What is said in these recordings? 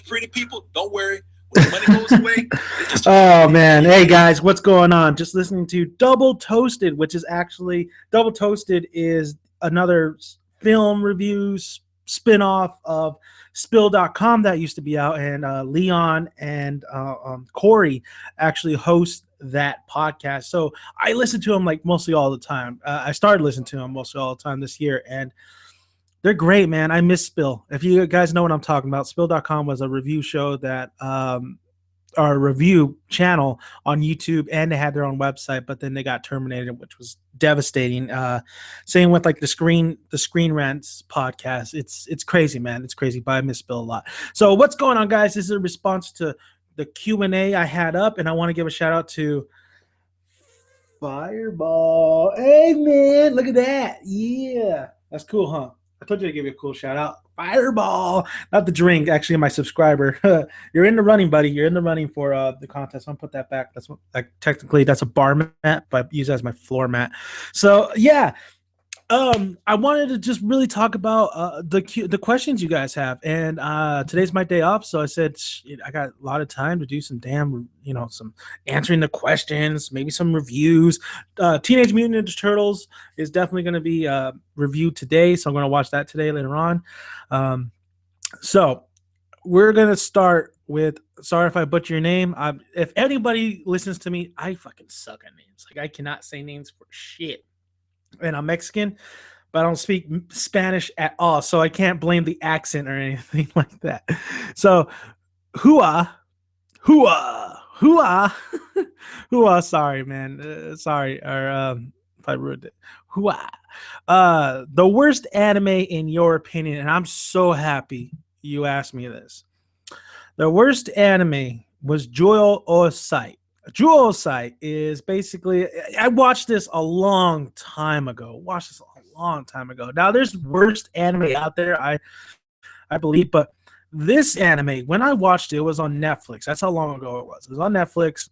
pretty people, don't worry. When the money goes away, they just Oh man, hey guys, what's going on? Just listening to Double Toasted, which is actually Double Toasted is another film review spin-off of Spill.com that used to be out, and Leon and Corey actually host that podcast. So I listen to them like mostly all the time. I started listening to them mostly all the time this year, and they're great, man. I miss Spill. If you guys know what I'm talking about, Spill.com was a review show that our review channel on YouTube, and they had their own website, but then they got terminated, which was devastating. Same with like the Screen Rants podcast. It's crazy, man. It's crazy, but I miss Bill a lot. So what's going on, guys? This is a response to the Q&A I had up, and I want to give a shout out to Fireball. Hey man, look at that. Yeah, that's cool, huh? I told you to give you a cool shout out. Fireball, not the drink. Actually, my subscriber. You're in the running, buddy. You're in the running for the contest. I'm gonna put that back. That's what, like, technically that's a bar mat, but I use it as my floor mat. So yeah, I wanted to just really talk about the questions you guys have, and today's my day off, so I said I got a lot of time to do some some answering the questions, maybe some reviews. Teenage Mutant Ninja Turtles is definitely going to be reviewed today, so I'm going to watch that today later on. So we're going to start with, sorry if I butcher your name. If anybody listens to me, I fucking suck at names. Like, I cannot say names for shit. And I'm Mexican, but I don't speak Spanish at all, so I can't blame the accent or anything like that. So, hua, sorry, man. Sorry, or if I ruined it. Hua. The worst anime in your opinion, and I'm so happy you asked me this. The worst anime was Joyo Osai. Jewel Sight is basically, I watched this a long time ago. Now, there's worst anime out there, I believe, but this anime, when I watched it, it was on Netflix. That's how long ago it was. It was on Netflix.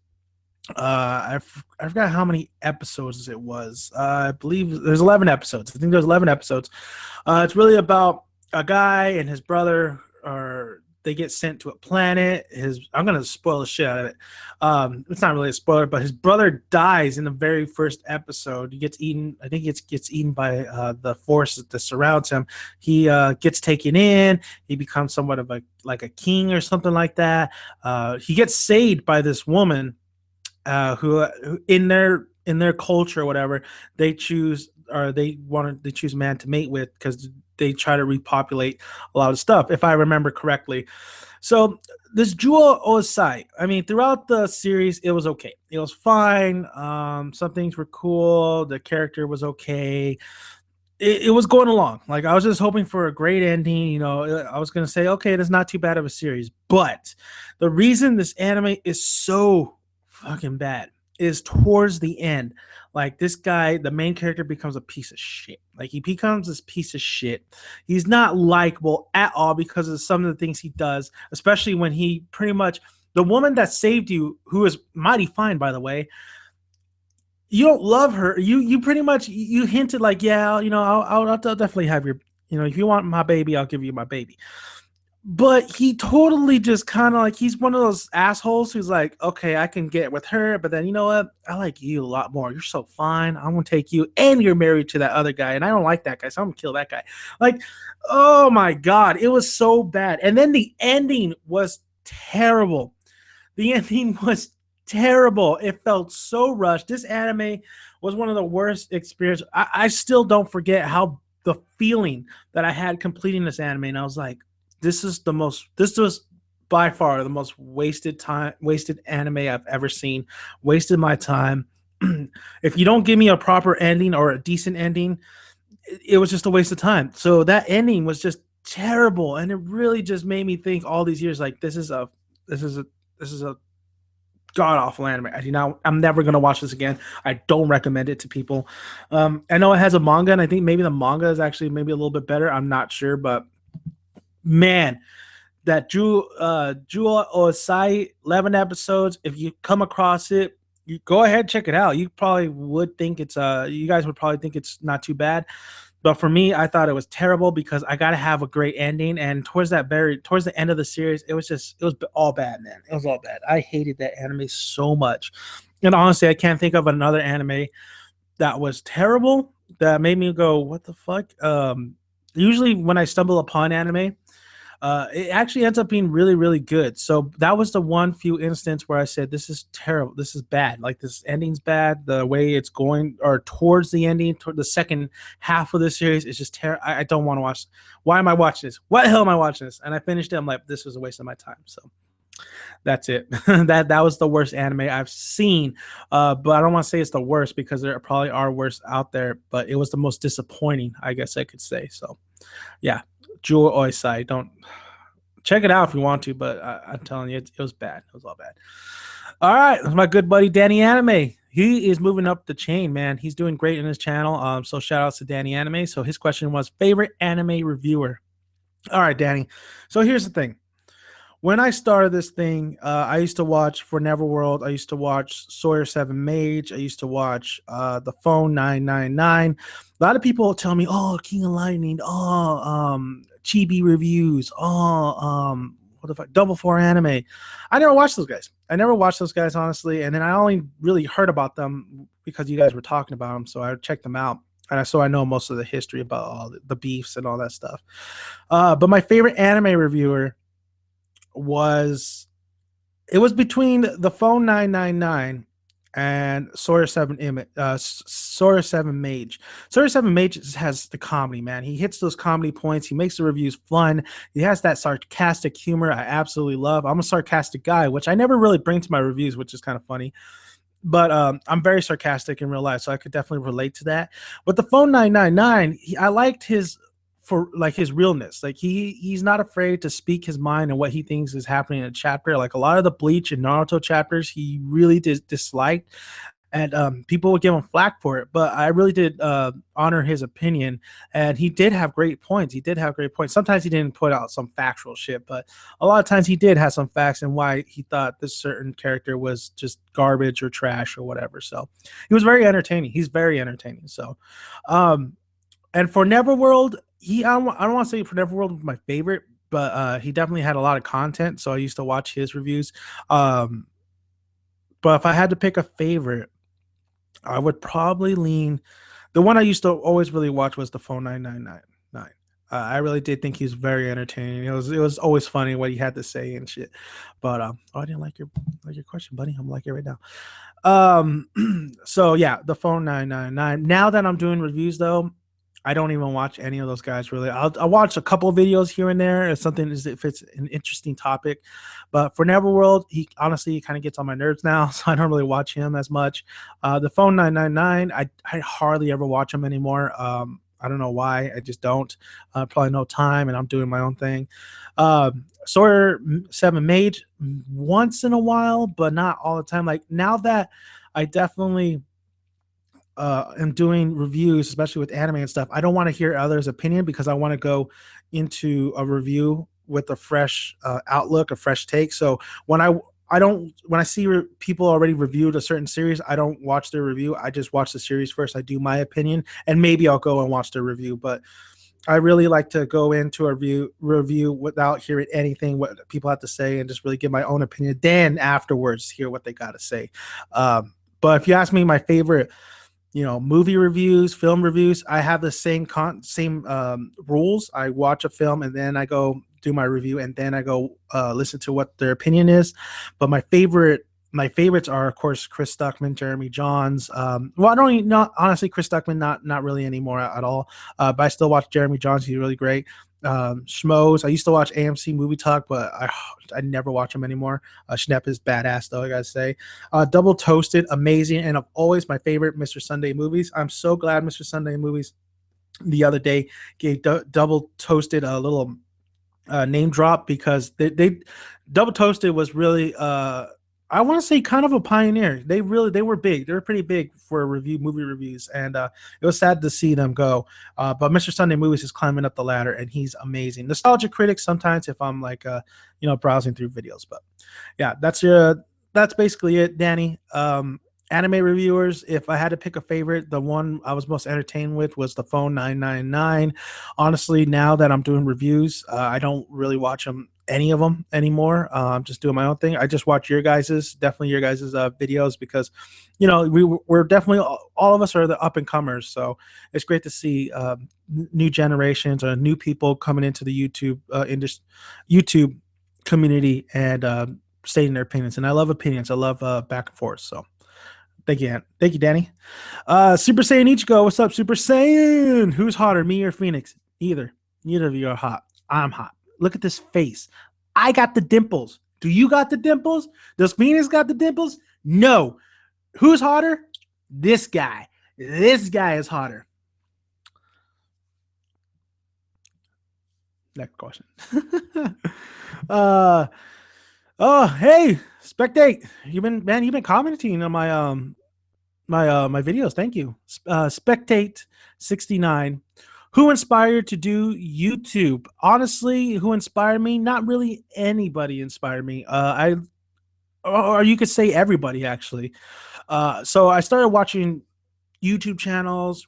I forgot how many episodes it was. I believe there's 11 episodes. I think there's 11 episodes. It's really about a guy and his brother they get sent to a planet. I'm gonna spoil the shit out of it. It's not really a spoiler, but his brother dies in the very first episode. He gets eaten. I think it gets eaten by the force that surrounds him. He gets taken in. He becomes somewhat of a king or something like that. He gets saved by this woman who in their culture or whatever, they choose a man to mate with because they try to repopulate a lot of stuff, if I remember correctly. So this Jewel Osai, I mean, throughout the series, it was okay. It was fine. Some things were cool. The character was okay. It was going along. Like, I was just hoping for a great ending. I was going to say, okay, that's not too bad of a series. But the reason this anime is so fucking bad is towards the end. Like, this guy, the main character, becomes a piece of shit. Like, he becomes this piece of shit. He's not likable at all because of some of the things he does, especially when he pretty much, the woman that saved you, who is mighty fine, by the way, you don't love her. You pretty much, you hinted like, yeah, I'll definitely have your, if you want my baby, I'll give you my baby. But he totally just kind of like, he's one of those assholes who's like, okay, I can get with her, but then you know what? I like you a lot more. You're so fine. I'm going to take you, and you're married to that other guy, and I don't like that guy, so I'm going to kill that guy. Like, oh my God, it was so bad. And then the ending was terrible. It felt so rushed. This anime was one of the worst experiences. I still don't forget how the feeling that I had completing this anime, and I was like, this was by far the most wasted anime I've ever seen. Wasted my time. If you don't give me a proper ending or a decent ending, it was just a waste of time. So that ending was just terrible, and it really just made me think all these years, like, this is a god awful anime. I'm never gonna watch this again. I don't recommend it to people. I know it has a manga, and I think maybe the manga is actually maybe a little bit better. I'm not sure, but man, that Jewel Osai, 11 episodes. If you come across it, you go ahead, check it out. You probably would think you guys would probably think it's not too bad. But for me, I thought it was terrible because I got to have a great ending. And towards the end of the series, it was all bad, man. It was all bad. I hated that anime so much. And honestly, I can't think of another anime that was terrible that made me go, what the fuck? Usually when I stumble upon anime, it actually ends up being really, really good. So that was the one few instance where I said, "This is terrible. This is bad. Like this ending's bad. The way it's going, or towards the ending, toward the second half of the series, is just terrible. I don't want to watch. Why am I watching this? What the hell am I watching this?" And I finished it. I'm like, "This was a waste of my time." So that's it. That was the worst anime I've seen. But I don't want to say it's the worst because there probably are worse out there. But it was the most disappointing, I guess I could say. So yeah, Jewel Oisai. Don't check it out if you want to, but I'm telling you, it was bad. It was all bad. All right, my good buddy Danny Anime. He is moving up the chain, man. He's doing great in his channel. So shout outs to Danny Anime. So his question was favorite anime reviewer. All right, Danny. So here's the thing. When I started this thing, I used to watch For Neverworld. I used to watch Sawyer 7 Mage. I used to watch The Phone 999. A lot of people tell me, oh, King of Lightning. Oh, Chibi Reviews. Oh, what the fuck? Double Four Anime. I never watched those guys. I never watched those guys, honestly. And then I only really heard about them because you guys were talking about them. So I checked them out. And so I know most of the history about all the beefs and all that stuff. But my favorite anime reviewer was between The Phone 999 and Sawyer 7 Sawyer 7 Mage. Sawyer 7 Mage has the comedy, man. He hits those comedy points. He makes the reviews fun. He has that sarcastic humor I absolutely love. I'm a sarcastic guy, which I never really bring to my reviews, which is kind of funny. But I'm very sarcastic in real life, so I could definitely relate to that. But The Phone 999, I liked his for like his realness. Like he's not afraid to speak his mind and what he thinks is happening in a chapter. Like a lot of the Bleach and Naruto chapters, he really disliked, and people would give him flack for it. But I really did honor his opinion, and he did have great points. He did have great points. Sometimes he didn't put out some factual shit, but a lot of times he did have some facts and why he thought this certain character was just garbage or trash or whatever. So he was very entertaining. He's very entertaining. So, and for Neverworld, I don't want to say For Neverworld was my favorite, but he definitely had a lot of content. So I used to watch his reviews. But if I had to pick a favorite, I would probably lean. The one I used to always really watch was The Phone 999. I really did think he was very entertaining. It was always funny what he had to say and shit. But oh, I didn't like your question, buddy. I'm like it right now. So yeah, The Phone 999. Now that I'm doing reviews though, I don't even watch any of those guys really. I'll watch a couple of videos here and there if it's an interesting topic. But for Neverworld, he honestly kind of gets on my nerves now, so I don't really watch him as much. The Phone 999, I hardly ever watch him anymore. I don't know why. I just don't. Probably no time, and I'm doing my own thing. Sawyer 7 Mage once in a while, but not all the time. Like now that I definitely am doing reviews, especially with anime and stuff, I don't want to hear others' opinion because I want to go into a review with a fresh outlook, a fresh take. So when I see people already reviewed a certain series, I don't watch their review. I just watch the series first. I do my opinion, and maybe I'll go and watch their review. But I really like to go into a review without hearing anything what people have to say and just really give my own opinion. Then afterwards, hear what they got to say. But if you ask me, my favorite, movie reviews, film reviews, I have the same rules. I watch a film and then I go do my review and then I go listen to what their opinion is. But my favorites are of course Chris Stuckman, Jeremy Johns. Well, I don't not honestly Chris Stuckman not really anymore at all. But I still watch Jeremy Johns. He's really great. Schmoes. I used to watch AMC Movie Talk, but I never watch him anymore. Schnepp is badass though, I gotta say. Double Toasted, amazing, and always my favorite, Mr. Sunday Movies. I'm so glad Mr. Sunday Movies the other day gave Double Toasted a little name drop because they Double Toasted was really I want to say kind of a pioneer. They were big. They were pretty big for movie reviews, and it was sad to see them go. But Mr. Sunday Movies is climbing up the ladder, and he's amazing. Nostalgia Critic sometimes if I'm like browsing through videos, but yeah, that's basically it, Danny. anime reviewers, if I had to pick a favorite, the one I was most entertained with was the Phone 999. Honestly, now that I'm doing reviews, I don't really watch them, any of them anymore. I'm just doing my own thing. I just watch your guys's, definitely your guys's videos, because we're definitely, all of us are the up and comers. So it's great to see new generations or new people coming into the YouTube community and stating their opinions. And I love opinions. I love back and forth. So thank you, Danny. Super Saiyan Ichigo, what's up, Super Saiyan? Who's hotter, me or Phoenix? Neither of you are hot. I'm hot. Look at this face. I got the dimples. Do you got the dimples? Does Phoenix got the dimples? No. Who's hotter? This guy. This guy is hotter. Next question. Oh, hey, Spectate. You've been commenting on my videos. Thank you. Spectate 69. Who inspired to do YouTube? Honestly, who inspired me? Not really anybody inspired me. Or you could say everybody, actually. So I started watching YouTube channels,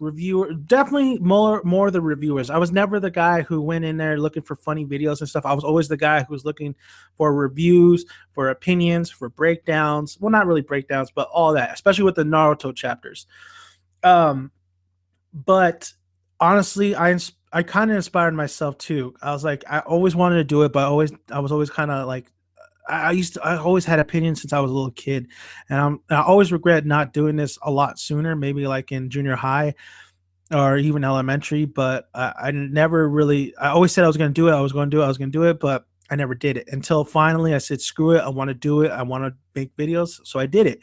definitely more the reviewers. I was never the guy who went in there looking for funny videos and stuff. I was always the guy who was looking for reviews, for opinions, for breakdowns. Well, not really breakdowns, but all that, especially with the Naruto chapters. But honestly, I kind of inspired myself too. I was like, I always wanted to do it, but I was always kind of like, I always had opinions since I was a little kid, and I always regret not doing this a lot sooner, maybe like in junior high or even elementary. But I never really. I always said I was going to do it. I was going to do it, but I never did it until finally I said, "Screw it! I want to do it. I want to make videos." So I did it,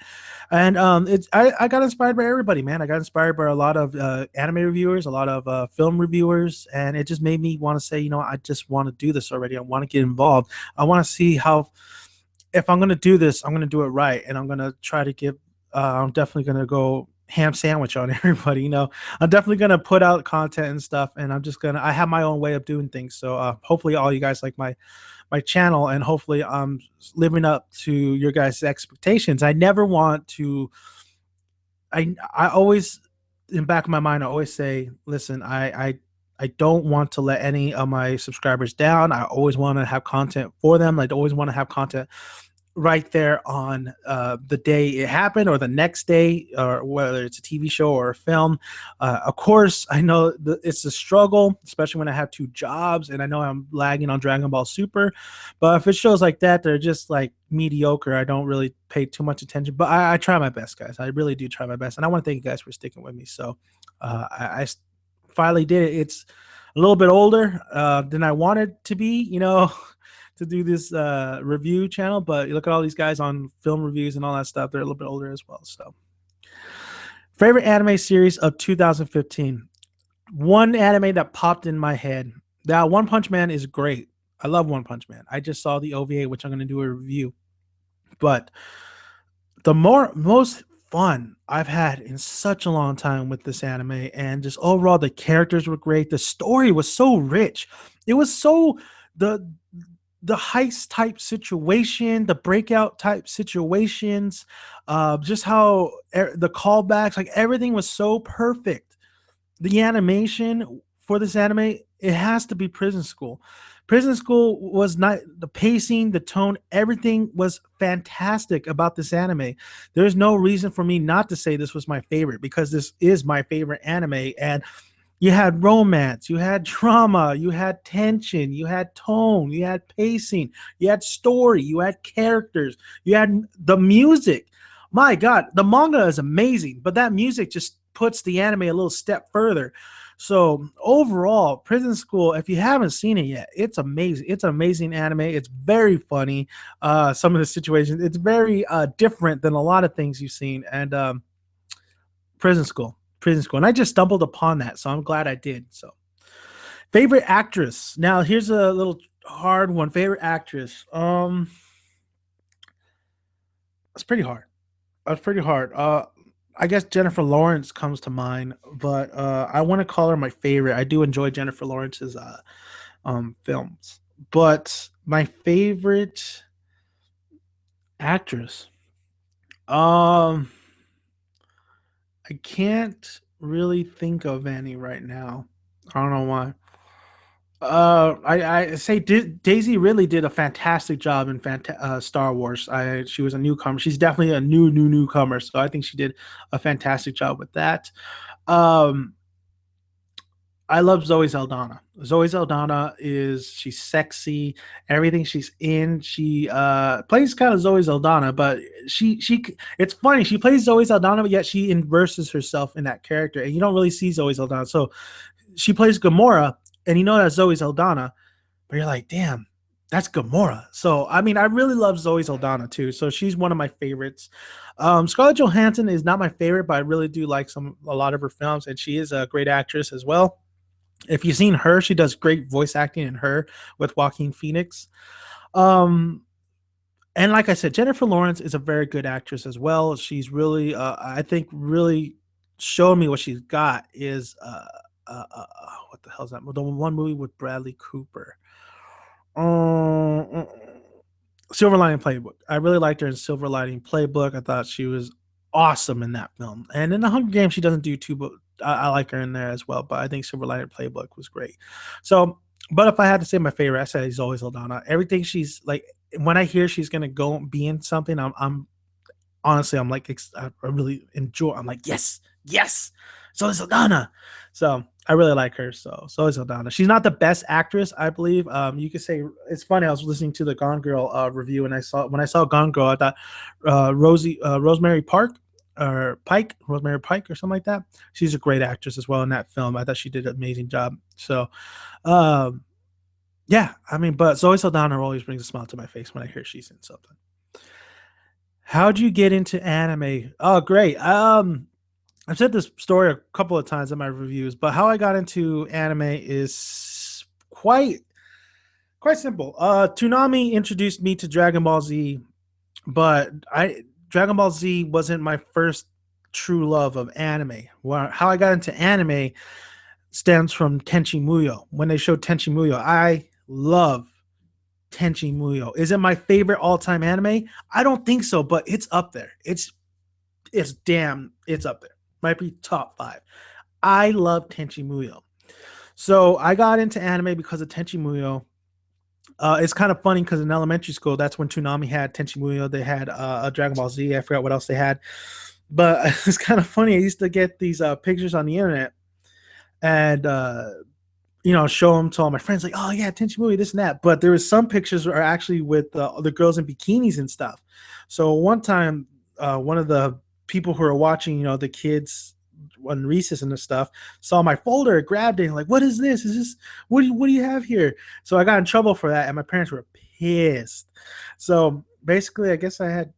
and I got inspired by everybody, man. I got inspired by a lot of anime reviewers, a lot of film reviewers, and it just made me want to say, I just want to do this already. I want to get involved. I want to see how, if I'm going to do this, I'm going to do it right, and I'm going to try to give. I'm definitely going to go ham sandwich on everybody. I'm definitely going to put out content and stuff, and I have my own way of doing things. So hopefully all you guys like my channel, and hopefully I'm living up to your guys' expectations. I never want to. I always, in the back of my mind, I always say, listen, I don't want to let any of my subscribers down. I always want to have content for them. I always want to have content right there on the day it happened or the next day, or whether it's a TV show or a film. Of course, I know it's a struggle, especially when I have two jobs, and I know I'm lagging on Dragon Ball Super. But if it shows like that, they're just like mediocre. I don't really pay too much attention, but I try my best, guys. I really do try my best, and I want to thank you guys for sticking with me. So I finally did it. It's a little bit older than I wanted to be, to do this review channel, but you look at all these guys on film reviews and all that stuff, they're a little bit older as well. So favorite anime series of 2015. One anime that popped in my head. Now, One Punch Man is great. I love One Punch Man. I just saw the OVA, which I'm going to do a review. But the most fun I've had in such a long time with this anime, and just overall the characters were great. The story was so rich. It was so the heist type situation, the breakout type situations, just how the callbacks, like everything was so perfect. The animation for this anime, it has to be Prison School. Prison School was not, the pacing, the tone, everything was fantastic about this anime. There's no reason for me not to say this was my favorite, because this is my favorite anime. And you had romance, you had drama, you had tension, you had tone, you had pacing, you had story, you had characters, you had the music. My God, the manga is amazing, but that music just puts the anime a little step further. So overall, Prison School, if you haven't seen it yet, it's amazing. It's an amazing anime. It's very funny. Some of the situations, it's very different than a lot of things you've seen. And Prison School. And I just stumbled upon that, so I'm glad I did. So favorite actress. Now here's a little hard one. Favorite actress. It's pretty hard. I guess Jennifer Lawrence comes to mind, but I want to call her my favorite. I do enjoy Jennifer Lawrence's films, but my favorite actress. Um I can't really think of any right now. I don't know why. I say Daisy really did a fantastic job in Star Wars. She was a newcomer. She's definitely a newcomer. So I think she did a fantastic job with that. Um, I love Zoe Saldana. Zoe Saldana is she's sexy. Everything she's in, she plays kind of Zoe Saldana, but she it's funny. She plays Zoe Saldana, but yet she inverses herself in that character, and you don't really see Zoe Saldana. So she plays Gamora, and you know that's Zoe Saldana, but you're like, damn, that's Gamora. So I mean, I really love Zoe Saldana too. So she's one of my favorites. Scarlett Johansson is not my favorite, but I really do like a lot of her films, and she is a great actress as well. If you've seen her, she does great voice acting in her with Joaquin Phoenix. Um, and like I said, Jennifer Lawrence is a very good actress as well. She's really, I think, really showed me what she's got is what the hell's that? The one movie with Bradley Cooper. Um, Silver Lining Playbook. I really liked her in Silver Lining Playbook. I thought she was awesome in that film. And in the Hunger Games, she doesn't do too, but I like her in there as well. But I think Silver Lining Playbook was great. So, but if I had to say my favorite, I say he's always Aldana. Everything she's like, when I hear she's gonna go be in something, I'm honestly, I'm like, I really enjoy. I'm like, yes, yes. So is Aldana. So I really like her. So is Aldana. She's not the best actress, I believe. You could say it's funny. I was listening to the Gone Girl review, and when I saw Gone Girl, I thought Rosemary Rosemary Pike, or something like that. She's a great actress as well in that film. I thought she did an amazing job. So, um, yeah, I mean, but Zoe Saldana always brings a smile to my face when I hear she's in something. How'd you get into anime? Oh, great. I've said this story a couple of times in my reviews, but how I got into anime is quite simple. Toonami introduced me to Dragon Ball Z, but I Dragon Ball Z wasn't my first true love of anime. How I got into anime stems from Tenchi Muyo. When they showed Tenchi Muyo, I love Tenchi Muyo. Is it my favorite all-time anime? I don't think so, but it's up there. It's up there. Might be top 5. I love Tenchi Muyo. So I got into anime because of Tenchi Muyo. It's kind of funny because in elementary school, that's when Toonami had Tenchi Muyo. They had a Dragon Ball Z. I forgot what else they had. But it's kind of funny. I used to get these pictures on the internet and show them to all my friends, like, oh yeah, Tenchi Muyo, this and that. But there was some pictures are actually with the girls in bikinis and stuff. So one time, one of the people who are watching, the kids on recess and the stuff, saw my folder, grabbed it, and like, what is this? Is this what do you have here? So I got in trouble for that, and my parents were pissed. So basically, I guess I had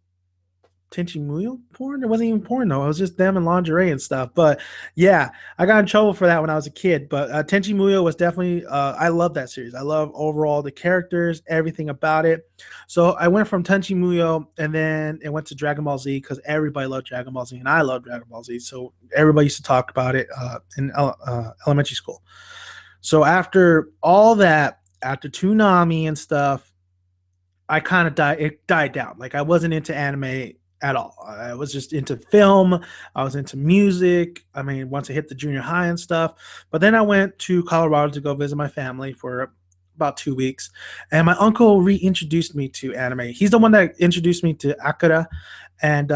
Tenchi Muyo porn. It wasn't even porn though. It was just them in lingerie and stuff. But yeah, I got in trouble for that when I was a kid. But Tenchi Muyo was definitely. I love that series. I love overall the characters, everything about it. So I went from Tenchi Muyo and then it went to Dragon Ball Z because everybody loved Dragon Ball Z and I love Dragon Ball Z. So everybody used to talk about it in elementary school. So after all that, after Toonami and stuff, I kind of died. It died down. Like I wasn't into anime at all. I was just into film. I was into music. I mean, once I hit the junior high and stuff. But then I went to Colorado to go visit my family for about 2 weeks. And my uncle reintroduced me to anime. He's the one that introduced me to Akira. And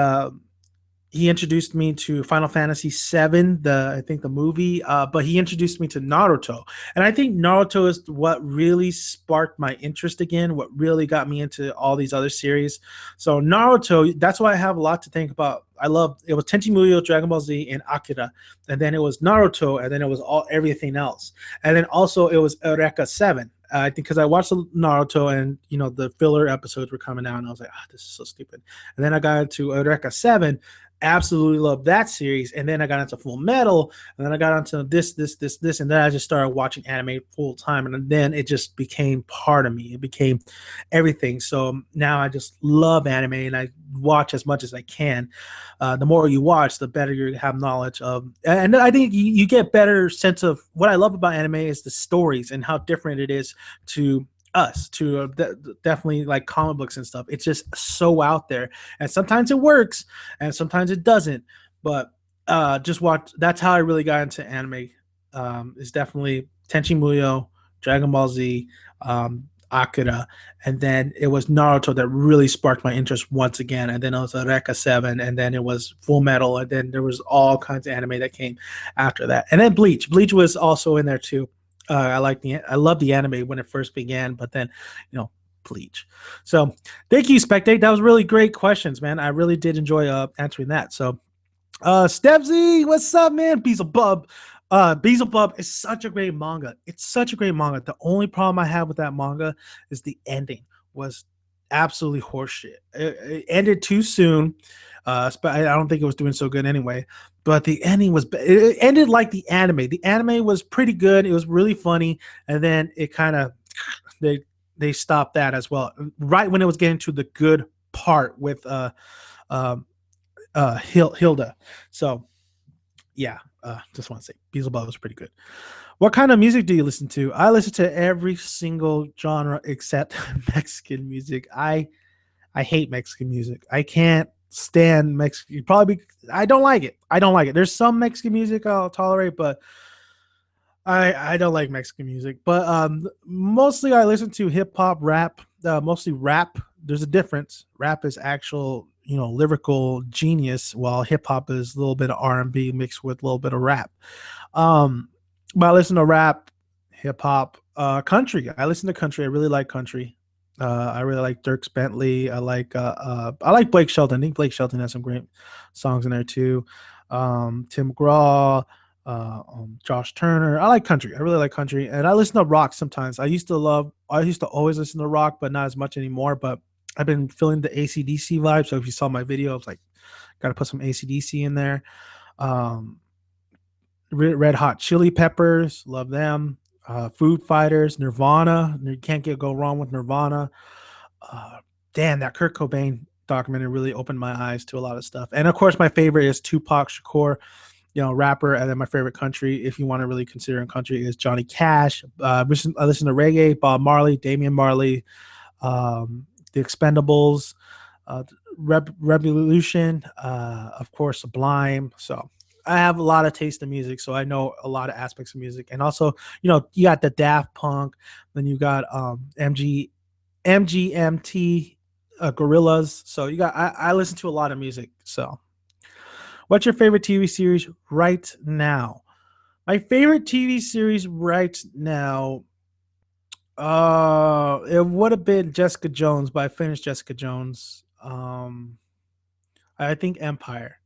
he introduced me to Final Fantasy VII, I think the movie, but he introduced me to Naruto. And I think Naruto is what really sparked my interest again, what really got me into all these other series. So Naruto, that's why I have a lot to think about. It was Tenchi Muyo, Dragon Ball Z, and Akira. And then it was Naruto, and then it was everything else. And then also it was Eureka 7. I think because I watched Naruto and the filler episodes were coming out and I was like, this is so stupid. And then I got into Eureka 7, absolutely loved that series. And then I got into Full Metal, and then I got into this, and then I just started watching anime full time. And then it just became part of me. It became everything. So now I just love anime and I watch as much as I can. The more you watch, the better you have knowledge of. And I think you get better sense of what I love about anime is the stories and how different it is to us, to definitely like comic books and stuff. It's just so out there, and sometimes it works and sometimes it doesn't. But just watch. That's how I really got into anime. Is definitely Tenchi Muyo, Dragon Ball Z, Akira, and then it was Naruto that really sparked my interest once again. And then it was Eureka 7, and then it was Full Metal, and then there was all kinds of anime that came after that. And then Bleach. Bleach was also in there too. I love the anime when it first began, but then, Bleach. So thank you, Spectate. That was really great questions, man. I really did enjoy answering that. So Stepsy, what's up, man? Beelzebub. Beelzebub is such a great manga. It's such a great manga. The only problem I have with that manga is the ending was absolutely horseshit. It ended too soon. I don't think it was doing so good anyway. But the ending was it ended like the anime. The anime was pretty good. It was really funny, and then it kind of they stopped that as well. Right when it was getting to the good part with Hilda. So yeah, just want to say Beelzebub was pretty good. What kind of music do you listen to? I listen to every single genre except Mexican music. I hate Mexican music. I can't stand Mexican. I don't like it. I don't like it. There's some Mexican music I'll tolerate, but I don't like Mexican music. But mostly I listen to hip hop, rap, mostly rap. There's a difference. Rap is actual, lyrical genius, while hip hop is a little bit of R&B mixed with a little bit of rap. But I listen to rap, hip hop, country. I listen to country. I really like country. I really like Dierks Bentley. I like Blake Shelton. I think Blake Shelton has some great songs in there too. Tim McGraw, Josh Turner. I like country. I really like country, and I listen to rock sometimes. I used to always listen to rock, but not as much anymore. But I've been feeling the AC/DC vibe. So if you saw my video, I was like, got to put some AC/DC in there. Red Hot Chili Peppers, love them. Foo Fighters, Nirvana. You can't go wrong with Nirvana. Damn, that Kurt Cobain documentary really opened my eyes to a lot of stuff. And of course, my favorite is Tupac Shakur, rapper. And then my favorite country, if you want to really consider in country, is Johnny Cash. I listen to reggae, Bob Marley, Damian Marley, The Expendables, Revolution, of course, Sublime. So I have a lot of taste in music, so I know a lot of aspects of music. And also, you got the Daft Punk, then you got MGMT, Gorillas. So I listen to a lot of music. So what's your favorite TV series right now? My favorite TV series right now, it would have been Jessica Jones, but I finished Jessica Jones. I think Empire.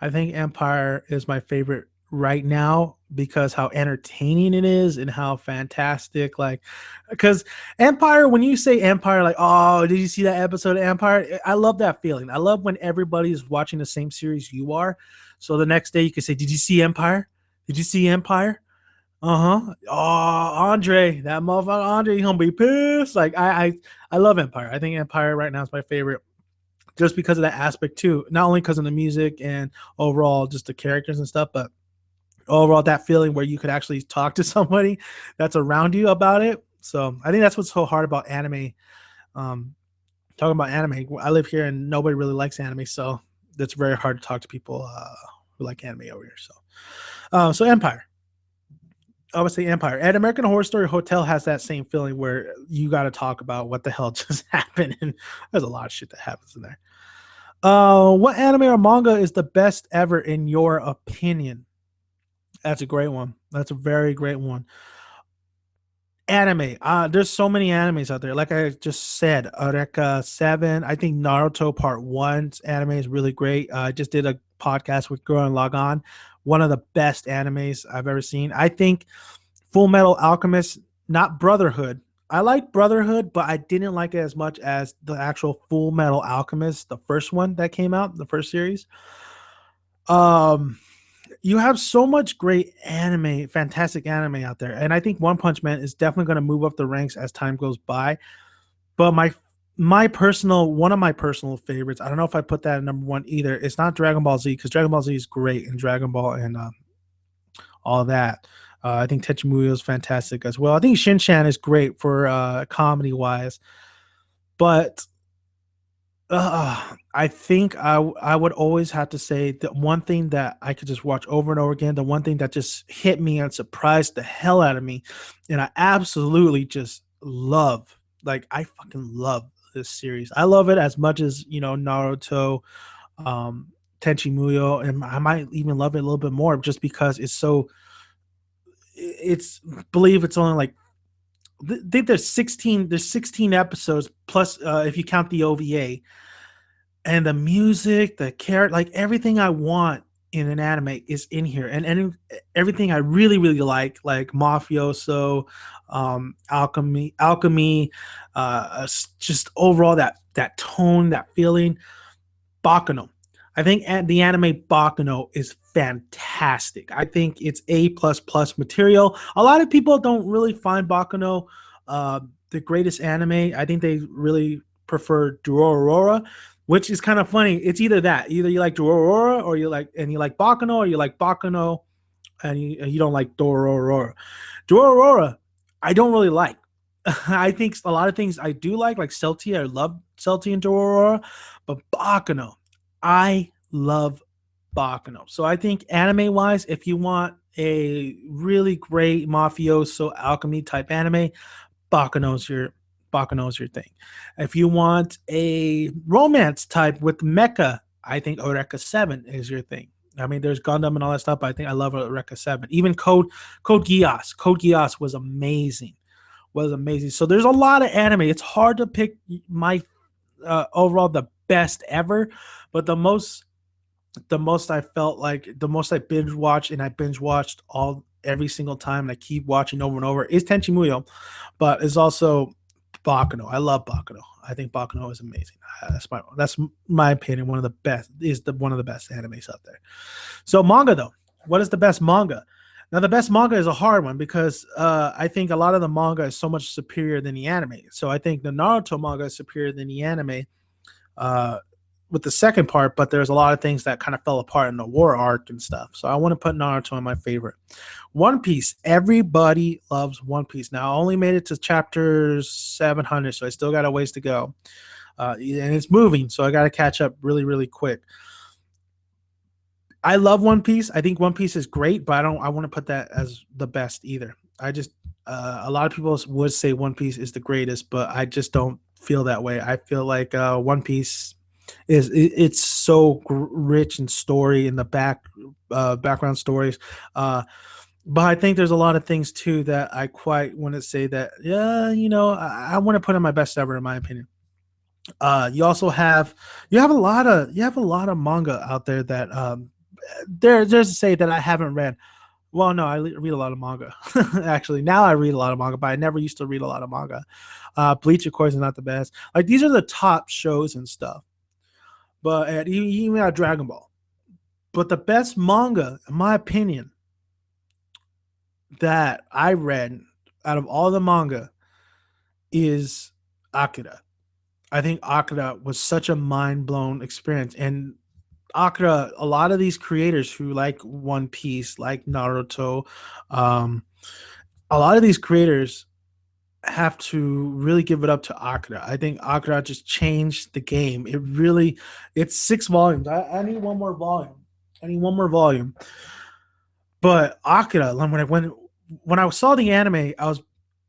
I think Empire is my favorite right now because how entertaining it is and how fantastic, because Empire, when you say Empire, like, oh, did you see that episode of Empire? I love that feeling. I love when everybody's watching the same series you are. So the next day you can say, did you see Empire? Did you see Empire? Uh-huh. Oh, Andre, that motherfucker Andre, he's gonna be pissed. Like I love Empire. I think Empire right now is my favorite just because of that aspect too. Not only because of the music and overall just the characters and stuff, but overall that feeling where you could actually talk to somebody that's around you about it. So I think that's what's so hard about anime. Talking about anime, I live here and nobody really likes anime, so that's very hard to talk to people who like anime over here. So Empire. I would say Empire. And American Horror Story Hotel has that same feeling where you got to talk about what the hell just happened. And there's a lot of shit that happens in there. What anime or manga is the best ever in your opinion? That's a great one. That's a very great one. Anime. There's so many animes out there. Like I just said, Eureka 7. I think Naruto Part 1's anime is really great. I just did a podcast with Girl and Log On. One of the best animes I've ever seen. I think Full Metal Alchemist, not Brotherhood. I like Brotherhood, but I didn't like it as much as the actual Full Metal Alchemist, the first one that came out, the first series. You have so much great anime, fantastic anime out there. And I think One Punch Man is definitely going to move up the ranks as time goes by. But one of my personal favorites, I don't know if I put that at number one either. It's not Dragon Ball Z because Dragon Ball Z is great and Dragon Ball and all that. I think Tenchi Muyo is fantastic as well. I think Shin-Chan is great for comedy wise. But I think I would always have to say the one thing that I could just watch over and over again, the one thing that just hit me and surprised the hell out of me, and I absolutely just love, like I fucking love this series. I love it as much as Naruto, um, Tenchi Muyo, and I might even love it a little bit more just because it's so. It's believe it's only like I think there's 16. There's 16 episodes plus if you count the OVA, and the music, the character, like everything I want in an anime is in here, and everything I really really like mafioso, alchemy, just overall that tone, that feeling. Bakuno. I think the anime Bakuno is fantastic. I think it's A plus plus material. A lot of people don't really find Bakuno the greatest anime. I think they really prefer Durorora, which is kind of funny. It's either that, either you like Durorora or you like Bakuno, or you like Bakuno and you don't like Durorora. Durorora, I don't really like. I think a lot of things I do like Celtia. I love Celtia and Durorora, but Bakuno, I love Bakuno. So I think anime wise, if you want a really great mafioso alchemy type anime, Bakuno's your Bakuno's your thing. If you want a romance type with mecha, I think Eureka 7 is your thing. I mean, there's Gundam and all that stuff, but I think I love Eureka 7. Even Code Geass. Code Geass was amazing. Was amazing. So there's a lot of anime. It's hard to pick my overall the best ever, but the most I felt like the most I binge watched, and I binge watched all every single time and I keep watching over and over, is Tenchi Muyo, but it's also Bakuno. I love Bakuno. I think Bakuno is amazing. That's my opinion. One of the best one of the best animes out there. So manga though, what is the best manga? Now the best manga is a hard one because I think a lot of the manga is so much superior than the anime. So I think the Naruto manga is superior than the anime. Uh, with the second part, but there's a lot of things that kind of fell apart in the war arc and stuff. So I want to put Naruto in my favorite. One Piece. Everybody loves One Piece. Now I only made it to chapter 700, so I still got a ways to go. And it's moving, so I got to catch up really, really quick. I love One Piece. I think One Piece is great, but I want to put that as the best either. I just a lot of people would say One Piece is the greatest, but I just don't feel that way. I feel like One Piece it's so rich in story in the background stories, but I think there's a lot of things too that I quite want to say that I want to put in my best ever in my opinion. You also have you have a lot of manga out there that there's to say that I haven't read. Well, no, read a lot of manga. Actually, now I read a lot of manga, but I never used to read a lot of manga. Bleach, of course, is not the best. Like these are the top shows and stuff, but even at Dragon Ball. But the best manga, in my opinion, that I read out of all the manga is Akira. I think Akira was such a mind blown experience. And Akira, a lot of these creators who like One Piece, like Naruto, um, a lot of these creators have to really give it up to Akira. I think Akira just changed the game. It's 6 volumes. I need one more volume. I need one more volume. But Akira, when I saw the anime, I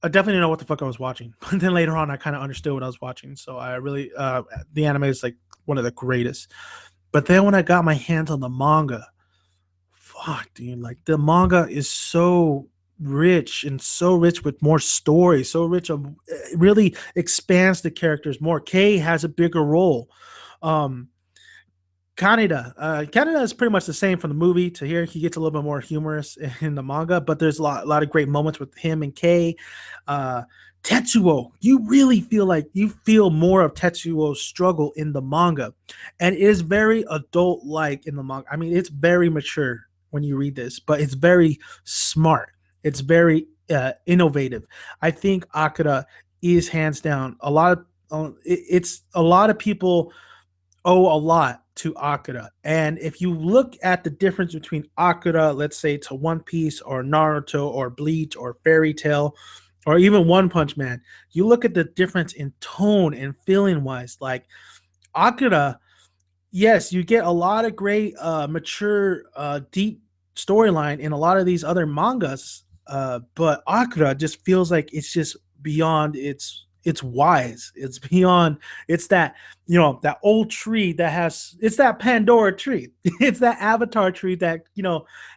definitely didn't know what the fuck I was watching. But then later on, I kind of understood what I was watching. So I really, the anime is like one of the greatest. But then when I got my hands on the manga, fuck, dude, like the manga is so rich and so rich with more story, so rich of it really expands the characters more. Kay has a bigger role. Um, Canada is pretty much the same from the movie to here. He gets a little bit more humorous in the manga, but there's a lot of great moments with him and Kay. Tetsuo, you really feel like you feel more of Tetsuo's struggle in the manga, and it is very adult-like in the manga. I mean, it's very mature when you read this, but it's very smart. It's very innovative. I think Akira is hands down it's a lot of people owe a lot to Akira. And if you look at the difference between Akira, let's say to One Piece or Naruto or Bleach or Fairy Tail or even One Punch Man, you look at the difference in tone and feeling wise. Like Akira yes, you get a lot of great, mature, deep storyline in a lot of these other mangas. But Akira just feels like it's just beyond its wise. It's beyond. It's that, that old tree that has. It's that Pandora tree. It's that Avatar tree that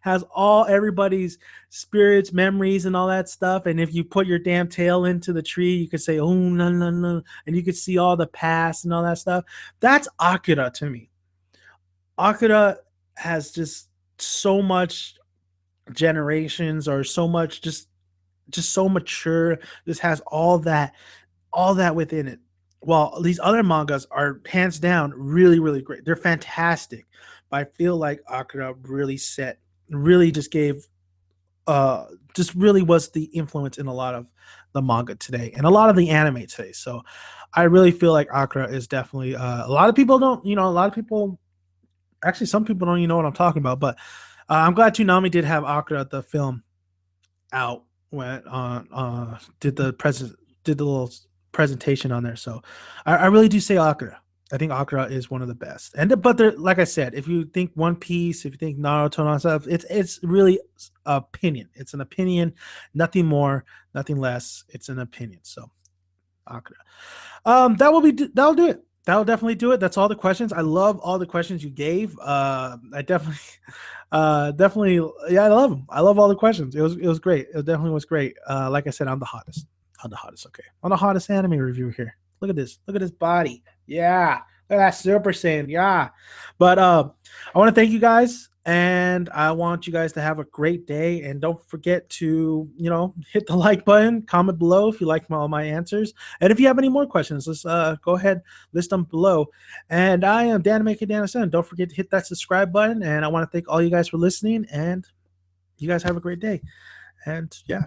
has all everybody's spirits, memories, and all that stuff. And if you put your damn tail into the tree, you could say, "Oh no no no," and you could see all the past and all that stuff. That's Akira to me. Akira has just so much generations, or so much, just so mature. This has all that within it. While these other mangas are hands down really really great. They're fantastic. But I feel like Akira really just gave just really was the influence in a lot of the manga today and a lot of the anime today. So I really feel like Akira is definitely, a lot of people don't, a lot of people, actually some people don't even know what I'm talking about, but I'm glad Toonami did have Akira the film out when did the little presentation on there. So I really do say Akira. I think Akira is one of the best. And but there, like I said, if you think One Piece, if you think Naruto and all that stuff, it's really opinion. It's an opinion, nothing more, nothing less. It's an opinion. So Akira. That'll do it. That'll definitely do it. That's all the questions. I love all the questions you gave. I definitely, definitely, yeah, I love them. I love all the questions. It was great. It definitely was great. Like I said, I'm the hottest. I'm the hottest. Okay, I'm the hottest anime reviewer here. Look at this. Look at this body. Yeah. Look at that Super Saiyan. Yeah. But I want to thank you guys, and I want you guys to have a great day. And don't forget to, hit the like button, comment below if you like all my answers. And if you have any more questions, let's go ahead, list them below. And I am Dan Maker Dan. Don't forget to hit that subscribe button. And I want to thank all you guys for listening. And you guys have a great day. And yeah.